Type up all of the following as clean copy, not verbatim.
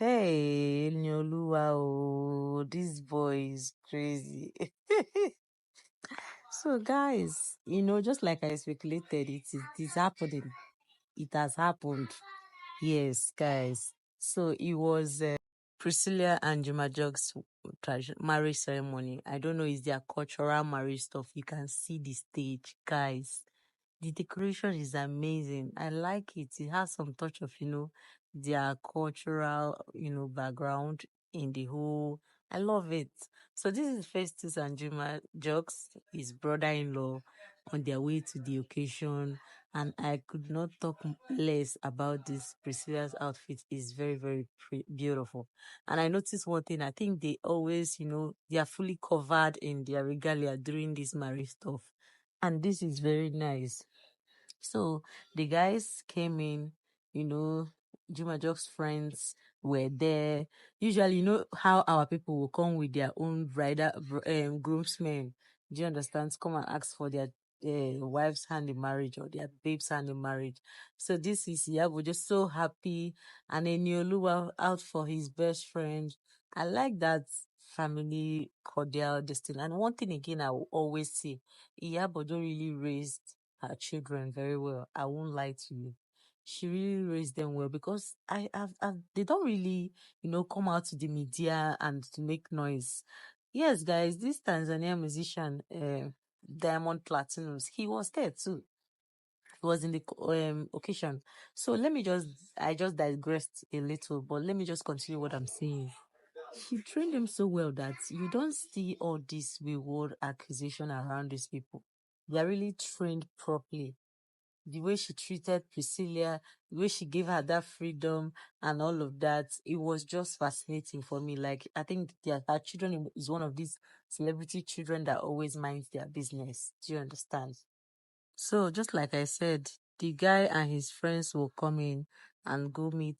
Hey, Enioluwa, oh, this boy is crazy. So, guys, just like I speculated, it is happening. It has happened. Yes, guys. So it was Priscilla and Juma Jux marriage ceremony. I don't know, it's their cultural marriage stuff. You can see the stage, guys. The decoration is amazing. I like it. It has some touch of, their cultural, background in the whole. I love it. So this is Festus and Juma Jux, his brother-in-law, on their way to the occasion. And I could not talk less about this. Priscilla's outfit is very, very beautiful. And I noticed one thing. I think they always, they are fully covered in their regalia during this marriage stuff. And this is very nice. So the guys came in, you know, Juma Jux friends were there. Usually, you know how our people will come with their own groomsmen. Do you understand? Come and ask for their wife's hand in marriage or their babe's hand in marriage. So this is Iyabo just so happy, and Enioluwa out for his best friend. I like that family cordial destiny. And one thing again, I will always say, Iyabo don't really raise her children very well. I won't lie to you. She really raised them well because they don't really, come out to the media and to make noise. Yes, guys, this Tanzania musician, Diamond Platinums, he was there too. He was in the occasion. So I just digressed a little, but let me just continue what I'm saying. She trained them so well that you don't see all this reward accusation around these people. They are really trained properly. The way she treated Priscilla, the way she gave her that freedom and all of that, it was just fascinating for me. Like, I think her children is one of these celebrity children that always minds their business. Do you understand? So, just like I said, the guy and his friends will come in and go meet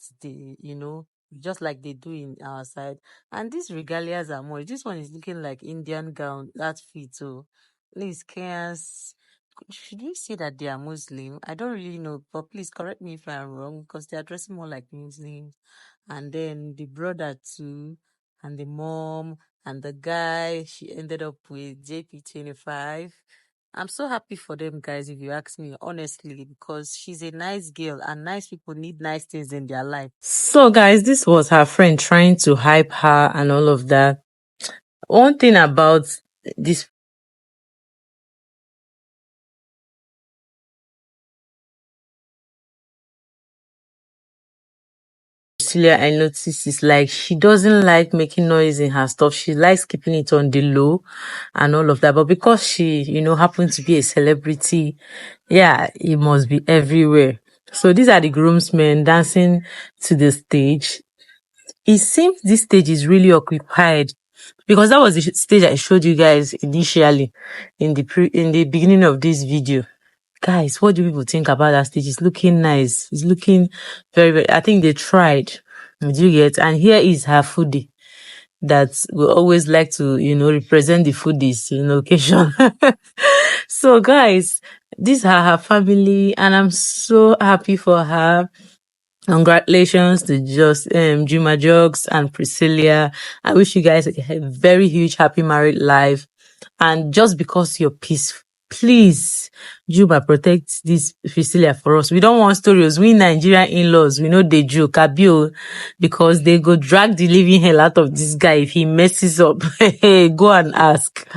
just like they do in our side. And these regalias are more. This one is looking like Indian gown, that fit. So, please, Kenyans, should we say that they are Muslim? I don't really know, but please correct me if I'm wrong because they are dressing more like Muslims. And then the brother too, and the mom, and the guy she ended up with, JP25. I'm so happy for them, guys, if you ask me honestly, because she's a nice girl and nice people need nice things in their life. So, guys, this was her friend trying to hype her and all of that. One thing about this Priscilla, I noticed is like she doesn't like making noise in her stuff. She likes keeping it on the low and all of that. But because she, happens to be a celebrity, yeah, it must be everywhere. So these are the groomsmen dancing to the stage. It seems this stage is really occupied because that was the stage I showed you guys initially in the beginning of this video. Guys, what do people think about that stage? It's looking nice. It's looking very, very, I think they tried. Do you get? And here is her foodie that will always like to, represent the foodies in occasion. So guys, these are her family and I'm so happy for her. Congratulations to Juma Jux and Priscilla. I wish you guys a very huge happy married life. And just because you're peaceful, please, Juma, protect this Priscilla for us. We don't want stories. We Nigerian in-laws, we know they joke, Abio, because they go drag the living hell out of this guy if he messes up. Go and ask.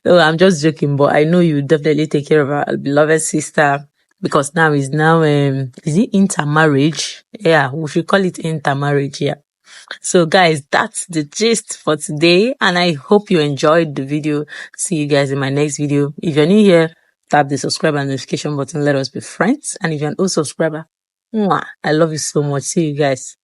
No, I'm just joking, but I know you definitely take care of our beloved sister. Because now is it intermarriage? Yeah, we should call it intermarriage, yeah. So guys, that's the gist for today. And I hope you enjoyed the video. See you guys in my next video. If you're new here, tap the subscribe and notification button. Let us be friends. And if you're an old subscriber, I love you so much. See you guys.